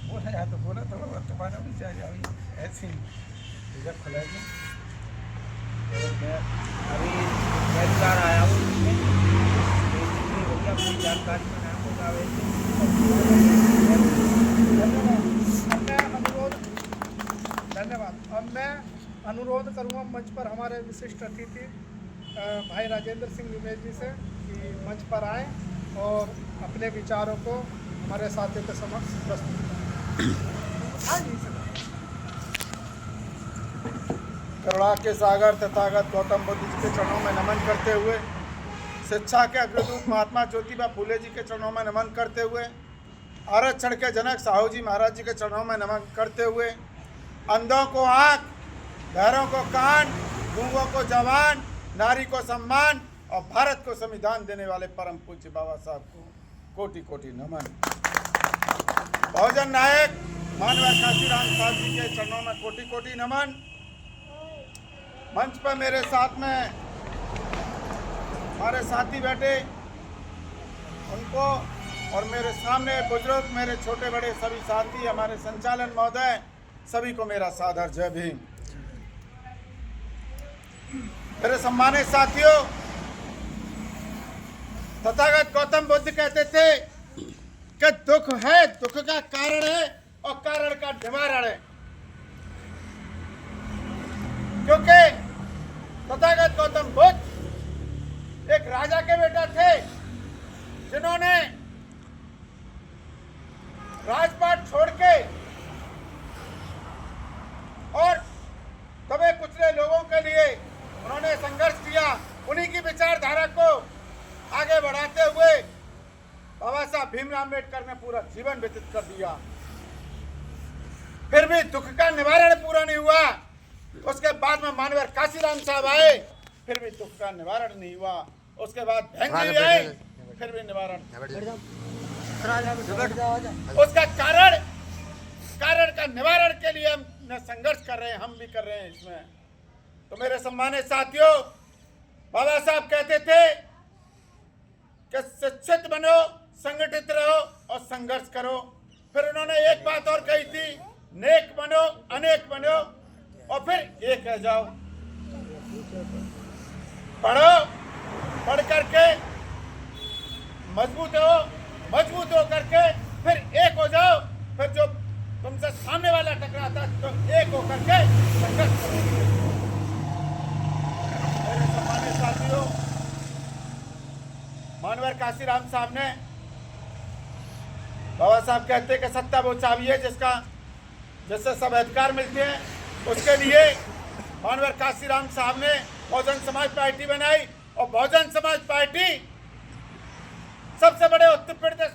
बोला या तो बोला थोड़ा तुम्हारा भी चाहिए अभी ऐसे ही जब खुलेगी। मैं अभी पहली बार आया हूँ इसमें, तो जितनी बढ़िया पूरी जानकारी मैंने आपको धन्यवाद। अब मैं अनुरोध करूँगा मंच पर हमारे विशिष्ट अतिथि भाई राजेंद्र सिंह निमेश जी से कि मंच पर आएं और अपने विचारों को हमारे साथियों के समक्ष प्रस्तुत करें। करुणा के सागर तथागत गौतम बुद्ध जी के चरणों में नमन करते हुए, शिक्षा के अग्रदूत महात्मा ज्योतिबा फूले जी के चरणों में नमन करते हुए, आरक्षण के जनक साहू जी महाराज जी के चरणों में नमन करते हुए, अंधों को आँख, बहरों को कान, गूंगों को जबान, नारी को सम्मान और भारत को संविधान देने वाले परम पूज्य बाबा साहब को कोटि कोटि नमन। बहुजन नायक मानव काशीराम साहब जी के चरणों में कोटि कोटि नमन। मंच पर मेरे साथ में हमारे साथी बैठे, उनको और मेरे सामने बुजुर्ग, मेरे छोटे बड़े सभी साथी, हमारे संचालन महोदय, सभी को मेरा सादर जय भीम। मेरे सम्मानित साथियों, तथागत गौतम बुद्ध कहते थे कि दुख है, दुख का कारण है और कारण का निवारण है। क्योंकि तथागत गौतम बुद्ध एक राजा के बेटा थे जिन्होंने राजपाट छोड़ के और दबे कुचले लोगों के लिए उन्होंने संघर्ष किया। उन्हीं की विचारधारा को आगे बढ़ाते हुए बाबा साहब भीमराव अम्बेडकर ने पूरा जीवन व्यतीत कर दिया। फिर भी दुख का निवारण पूरा नहीं हुआ। उसके बाद में मानवर काशीराम साहब आए, फिर भी दुख का निवारण नहीं हुआ। उसके बाद भेंगजी आए, फिर भी निवारण। उसका कारण का निवारण के लिए हम संघर्ष कर रहे हैं, हम भी कर रहे हैं इसमें। तो मेरे सम्मानित साथियों, बाबा साहब कहते थे कि शिक्षित बनो, संगठित रहो और संघर्ष करो। फिर उन्होंने एक बात और कही थी, नेक बनो, अनेक बनो और फिर एक रह जाओ। पढ़ो, पढ़ करके मजबूत हो करके फिर एक हो जाओ। फिर जो तुमसे सामने वाला टकराता तो एक हो करके संघर्ष करो। मेरे सम्मानित साथियों, मानवर काशीराम साहब ने, बाबा साहब कहते हैं कि सत्ता वो चाबी है जिससे सब अधिकार मिलते हैं। उसके लिए मानवर काशीराम साहब ने बहुजन समाज पार्टी बनाई और बहुजन समाज पार्टी सबसे बड़े उत्तर प्रदेश